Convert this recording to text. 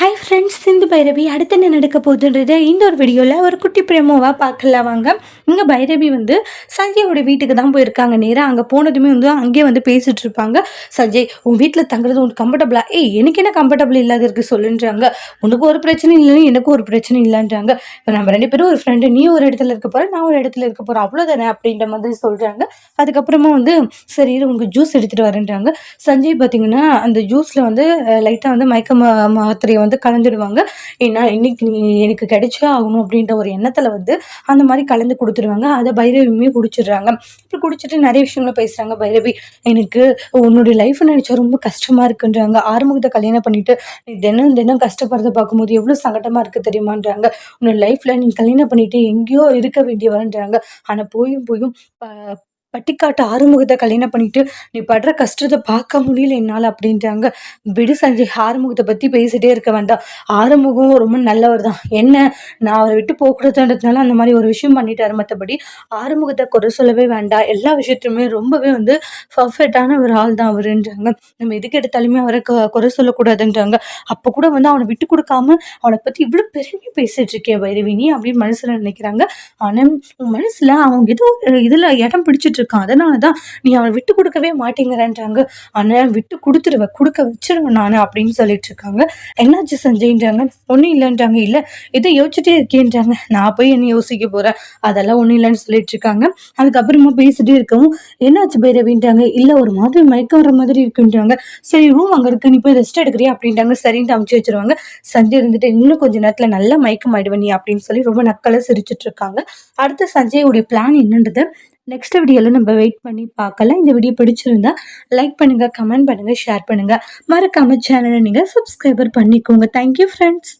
Hi friends, Sindhu Bhairavi அடுத்து என்ன நடக்க போகுதுன்றது இந்த ஒரு வீடியோவில் ஒரு குட்டி பிரேமோவாக பார்க்கலாம் வாங்க. இங்கே பைரவி வந்து சஞ்சயோட வீட்டுக்கு தான் போயிருக்காங்க. நேராக அங்கே போனதுமே வந்து அங்கேயே வந்து பேசிகிட்டு இருப்பாங்க. சஞ்சய், உன் வீட்டில் தங்குறது உனக்கு கம்ஃபர்டபுளா? எனக்கு என்ன கம்ஃபர்டபுள் இல்லாத இருக்குது சொல்லுன்றாங்க. உனக்கு ஒரு பிரச்சனை இல்லைன்னு எனக்கும் ஒரு பிரச்சனை இல்லைன்றாங்க. இப்போ நம்ம ரெண்டு பேரும் ஒரு ஃப்ரெண்டு, நீ ஒரு இடத்துல இருக்க போகிற, நான் ஒரு இடத்துல இருக்க போகிறேன், அவ்வளோதானே அப்படின்ற மாதிரி சொல்கிறாங்க. அதுக்கப்புறமா வந்து சரி உங்கள் ஜூஸ் எடுத்துகிட்டு வரேன்றாங்க. சஞ்சய் பார்த்தீங்கன்னா அந்த ஜூஸில் வந்து லைட்டாக வந்து மயக்க மாத்திரையை வந்து கலந்துடுவாங்க. ஏன்னா இன்னைக்கு நீ எனக்கு கிடைச்சே ஆகணும் அப்படின்ற ஒரு எண்ணத்துல வந்து அந்த மாதிரி கலந்து கொடுத்துருவாங்க. அதை பைரவியுமே குடிச்சிடுறாங்க. இப்படி குடிச்சிட்டு நிறைய விஷயங்களை பேசுறாங்க. பைரவி, எனக்கு உன்னுடைய லைஃப் நினைச்சா ரொம்ப கஷ்டமா இருக்குன்றாங்க. ஆறுமுகத்தை கல்யாணம் பண்ணிட்டு நீ தினம் தினம் கஷ்டப்படுறத பார்க்கும்போது எவ்வளவு சங்கடமா இருக்கு தெரியுமான்றாங்க. உன்னோட லைஃப்ல நீ கல்யாணம் பண்ணிட்டு எங்கேயோ இருக்க வேண்டியவன்றாங்க. ஆனா போயும் போயும் பட்டிக்காட்டு ஆறுமுகத்தை கல்யாணம் பண்ணிட்டு நீ படுற கஷ்டத்தை பார்க்க முடியல என்னால அப்படின்றாங்க. விடு சஞ்சய், ஆறுமுகத்தை பத்தி பேசிட்டே இருக்க வேண்டாம். ஆறுமுகம் ரொம்ப நல்லவர் தான். என்ன, நான் அவரை விட்டு போகக்கூடாதுன்றதுனால அந்த மாதிரி ஒரு விஷயம் பண்ணிட்டாரு. மற்றபடி ஆறுமுகத்தை குறை சொல்லவே வேண்டாம். எல்லா விஷயத்துலையுமே ரொம்பவே வந்து பர்ஃபெக்டான ஒரு ஆள் தான் அவருன்றாங்க. நம்ம எதுக்கு எடுத்தாலுமே அவரை குறை சொல்லக்கூடாதுன்றாங்க. அப்போ கூட வந்து அவனை விட்டு கொடுக்காம அவனை பத்தி இவ்வளவு பெருமையா பேசிட்டு இருக்கேன் பைரவி நீ அப்படின்னு மனசுல நினைக்கிறாங்க. ஆனா உன் மனசுல அவங்க ஏதோ இதுல இடம் பிடிச்சிட்டு இருக்கான். அதனாலதான் நீ அவனை விட்டு கொடுக்கவே மாட்டேங்கிறன்றாங்க. ஆனா விட்டு கொடுத்துருவ, கொடுக்க வச்சிருவேன் நானு அப்படின்னு சொல்லிட்டு இருக்காங்க. என்னாச்சு சஞ்சய்ன்றாங்க. ஒன்றும் இல்லைன்றாங்க. இல்லை எதை யோசிச்சுட்டே இருக்கேன்றாங்க. நான் போய் என்ன யோசிக்க போறேன், அதெல்லாம் ஒன்றும் இல்லைன்னு சொல்லிட்டு இருக்காங்க. அதுக்கப்புறமா பேசிட்டே இருக்கவும் என்னாச்சு பைரவின்றாங்க. இல்லை ஒரு மாதிரி மயக்கம் வர மாதிரி இருக்குன்றாங்க. சரி ரூம் அங்கே இருக்கு, நீ போய் ரெஸ்ட் எடுக்கிறியா அப்படின்ட்டாங்க. சரின்ட்டு அமுச்சு வச்சிருவாங்க. சஞ்சய் இருந்துட்டு இன்னும் கொஞ்ச நேரத்துல நல்லா மயக்கம் ஆயிடுவ நீ அப்படின்னு சொல்லி ரொம்ப நக்கலை சிரிச்சுட்டு இருக்காங்க. அடுத்து சஞ்சயோடைய பிளான் என்னன்றது நெக்ஸ்ட் வீடியோவில் நம்ம வெயிட் பண்ணி பார்க்கலாம். இந்த வீடியோ பிடிச்சிருந்தா லைக் பண்ணுங்க, கமெண்ட் பண்ணுங்க, ஷேர் பண்ணுங்க. மறக்காம சேனலை நீங்கள் சப்ஸ்கிரைபர் பண்ணிக்கோங்க. Thank you friends.